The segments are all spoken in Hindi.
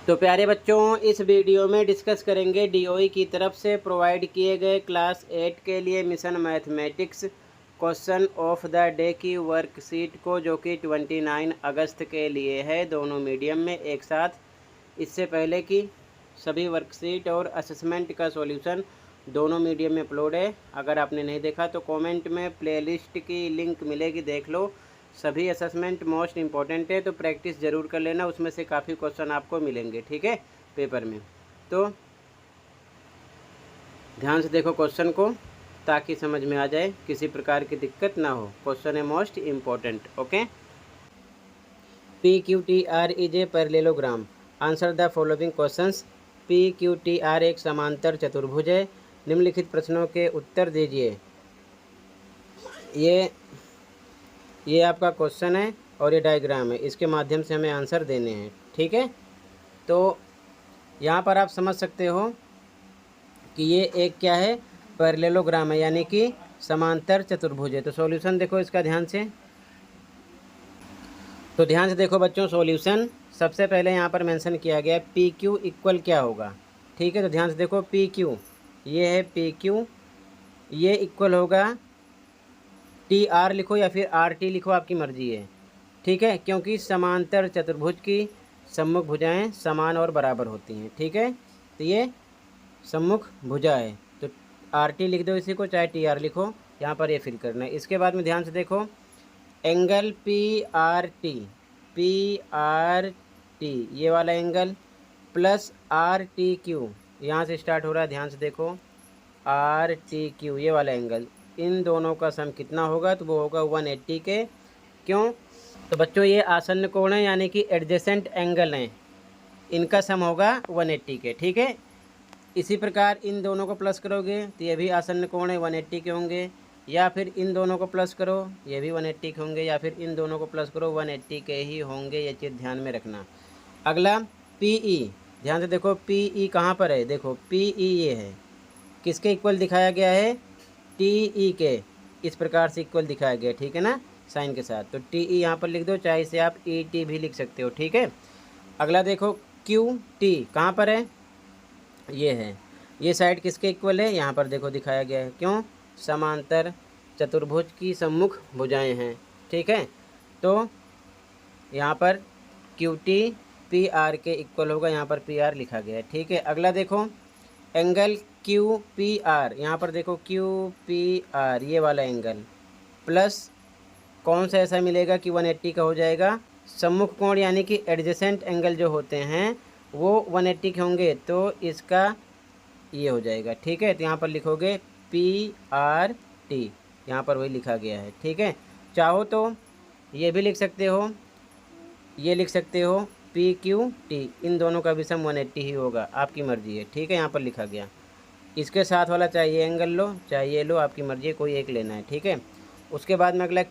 तो प्यारे बच्चों, इस वीडियो में डिस्कस करेंगे डीओई की तरफ से प्रोवाइड किए गए क्लास 8 के लिए mission mathematics question of the day की वर्कशीट को, जो कि 29 अगस्त के लिए है, दोनों मीडियम में एक साथ। इससे पहले कि सभी वर्कशीट और असेसमेंट का सॉल्यूशन दोनों मीडियम में अपलोड है। अगर आपने नहीं देखा तो कमेंट में प्लेलिस्ट की लिंक मिलेगी, देख लो। सभी असेसमेंट मोस्ट इम्पॉर्टेंट है, तो प्रैक्टिस ज़रूर कर लेना, उसमें से काफ़ी क्वेश्चन आपको मिलेंगे, ठीक है, पेपर में। तो ध्यान से देखो क्वेश्चन को, ताकि समझ में आ जाए, किसी प्रकार की दिक्कत ना हो। क्वेश्चन है most important. Okay. PQTR is a parallelogram. Answer the following questions. PQTR एक समांतर चतुर्भुज है। निम्नलिखित प्रश्नों के उत्तर दीजिए। ये आपका क्वेश्चन है और ये डायग्राम है, इसके माध्यम से हमें आंसर देने हैं, ठीक है। तो यहाँ पर आप समझ सकते हो कि ये एक क्या है, पैरेललोग्राम है, यानी कि समांतर चतुर्भुज है। तो सॉल्यूशन देखो इसका ध्यान से। तो ध्यान से देखो बच्चों, सॉल्यूशन सबसे पहले यहाँ पर मेंशन किया गया है PQ इक्वल क्या होगा, ठीक है। तो ध्यान से देखो, PQ ये है, PQ ये इक्वल होगा, TR लिखो या फिर RT लिखो, आपकी मर्जी है, ठीक है, क्योंकि समांतर चतुर्भुज की सम्मुख भुजाएं समान और बराबर होती हैं, ठीक है। तो ये सम्मुख भुजा है, तो RT लिख दो इसी को, चाहे TR लिखो, यहाँ पर ये फिल करना है। इसके बाद में ध्यान से देखो, एंगल PRT ये वाला एंगल प्लस RTQ, यहाँ से स्टार्ट हो रहा है, ध्यान से देखो, RTQ ये वाला एंगल, इन दोनों का सम कितना होगा, तो वो होगा 180 के। क्यों? तो बच्चों ये आसन्न कोण है, यानी कि एडजेसेंट एंगल हैं, इनका सम होगा 180 के, ठीक है। इसी प्रकार इन दोनों को प्लस करोगे तो ये भी आसन्न कोण है, 180 के होंगे, या फिर इन दोनों को प्लस करो, ये भी 180 के होंगे, या फिर इन दोनों को प्लस करो, 180 के ही होंगे, ये चीज़ ध्यान में रखना। अगला PE, ध्यान से देखो, PE कहाँ पर है, देखो PE ये है, किसके इक्वल दिखाया गया है, TE के, इस प्रकार से इक्वल दिखाया गया, ठीक है ना, साइन के साथ। तो TE यहाँ पर लिख दो, चाहे इसे आप ET भी लिख सकते हो, ठीक है। अगला देखो, QT कहाँ पर है, ये है, ये साइड किसके इक्वल है, यहाँ पर देखो दिखाया गया है, क्यों, समांतर चतुर्भुज की सम्मुख भुजाएं हैं, ठीक है। तो यहाँ पर QT PR के इक्वल होगा, यहाँ पर PR लिखा गया है, ठीक है। अगला देखो, एंगल QPR, यहाँ पर देखो QPR ये वाला एंगल प्लस कौन सा ऐसा मिलेगा कि 180 का हो जाएगा, सम्मुख कोण, यानी कि एडजेसेंट एंगल जो होते हैं वो 180 के होंगे, तो इसका ये हो जाएगा, ठीक है। तो यहाँ पर लिखोगे PRT, यहाँ पर वही लिखा गया है, ठीक है। चाहो तो ये भी लिख सकते हो, ये लिख सकते हो PQT, इन दोनों का भी सम 180 ही होगा, आपकी मर्जी है, ठीक है। यहाँ पर लिखा गया, इसके साथ वाला चाहिए एंगल लो, चाहिए लो, आपकी मर्जी है, कोई एक लेना है, ठीक है। उसके बाद में अगला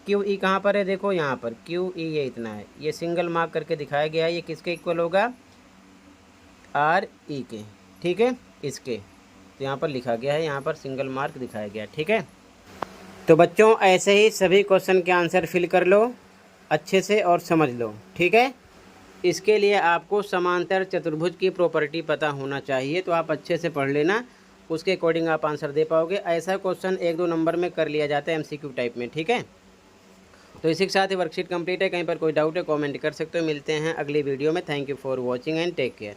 QE कहाँ पर है, देखो यहाँ पर QE ये इतना है, ये सिंगल मार्क करके दिखाया गया है, ये किसके इक्वल होगा, RE के, ठीक है, इसके। तो यहाँ पर लिखा गया है, यहाँ पर सिंगल मार्क दिखाया गया, ठीक है। तो बच्चों ऐसे ही सभी क्वेश्चन के आंसर फिल कर लो अच्छे से और समझ लो, ठीक है। इसके लिए आपको समांतर चतुर्भुज की प्रॉपर्टी पता होना चाहिए, तो आप अच्छे से पढ़ लेना, उसके अकॉर्डिंग आप आंसर दे पाओगे। ऐसा क्वेश्चन 1-2 नंबर में कर लिया जाता है MCQ टाइप में, ठीक है। तो इसी के साथ ही वर्कशीट कंप्लीट है। कहीं पर कोई डाउट है कमेंट कर सकते हो। मिलते हैं अगली वीडियो में। Thank you for watching and take care.